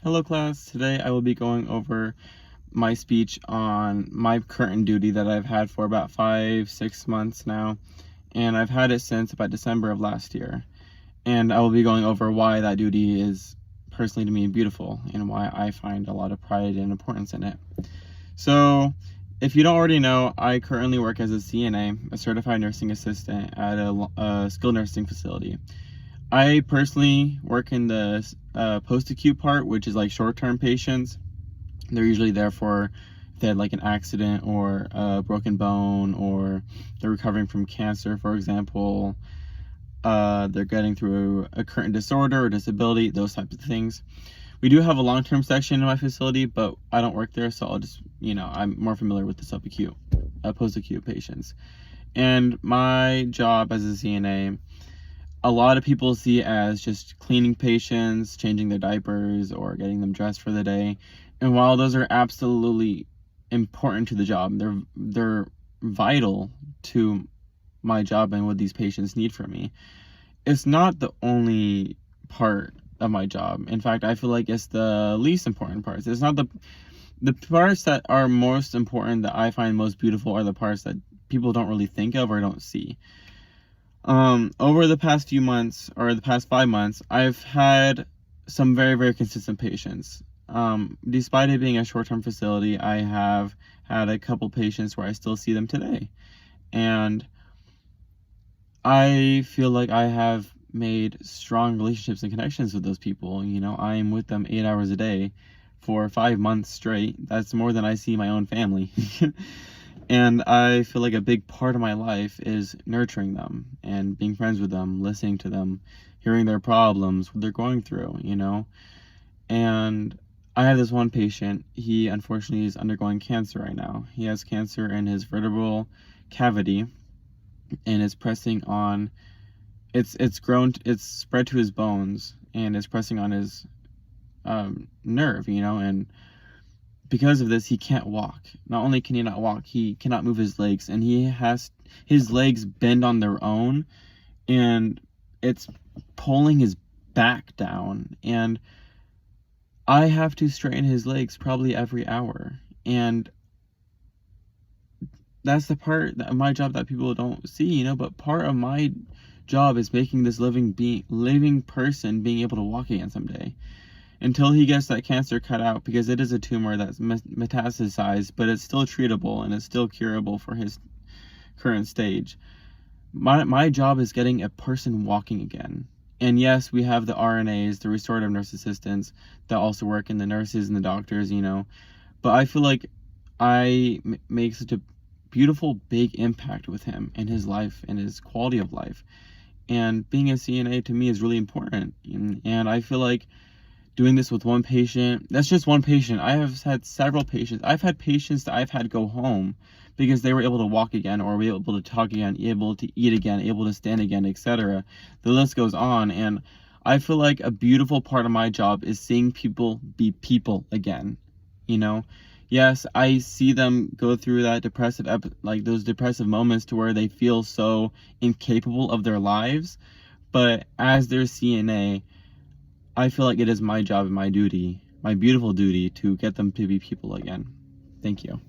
Hello class, today I will be going over my speech on my current duty that I've had for about 5-6 months now, and I've had it since about December of last year. And I will be going over why that duty is personally to me beautiful and why I find a lot of pride and importance in it. So if you don't already know, I currently work as a CNA, a certified nursing assistant at a skilled nursing facility. I personally work in the post-acute part, which is like short-term patients. They're usually there for if they had like an accident or a broken bone, or they're recovering from cancer, for example. They're getting through a current disorder or disability, those types of things. We do have a long-term section in my facility, but I don't work there, so I'll just, I'm more familiar with the subacute, post-acute patients. And my job as a CNA, a lot of people see it as just cleaning patients, changing their diapers, or getting them dressed for the day. And while those are absolutely important to the job, they're vital to my job and what these patients need from me. It's not the only part of my job. In fact, I feel like it's the least important parts. It's not the parts that are most important, that I find most beautiful, are the parts that people don't really think of or don't see. Over the past few months, or the past 5 months, I've had some very, very consistent patients. Despite it being a short-term facility, I have had a couple patients where I still see them today. And I feel like I have made strong relationships and connections with those people. I am with them 8 hours a day for 5 months straight. That's more than I see my own family. And I feel like a big part of my life is nurturing them and being friends with them, listening to them, hearing their problems, what they're going through, And I have this one patient. He unfortunately is undergoing cancer right now. He has cancer in his vertebral cavity, and it's pressing on, it's spread to his bones, and it's pressing on his nerve, and because of this, he can't walk. Not only can he not walk, he cannot move his legs, and his legs bend on their own, and it's pulling his back down, and I have to straighten his legs probably every hour. And that's the part of my job that people don't see, but part of my job is making this living person being able to walk again someday, until he gets that cancer cut out, because it is a tumor that's metastasized, but it's still treatable and it's still curable for his current stage. My job is getting a person walking again. And yes, we have the RNAs, the restorative nurse assistants, that also work in the nurses and the doctors, but I feel like I make such a beautiful, big impact with him and his life and his quality of life. And being a CNA to me is really important. And I feel like doing this with one patient, that's just one patient. I have had several patients. I've had patients that I've had go home because they were able to walk again, or were able to talk again, able to eat again, able to stand again, etc. The list goes on. And I feel like a beautiful part of my job is seeing people be people again. Yes, I see them go through that those depressive moments to where they feel so incapable of their lives. But as their CNA, I feel like it is my job and my duty, my beautiful duty, to get them to be people again. Thank you.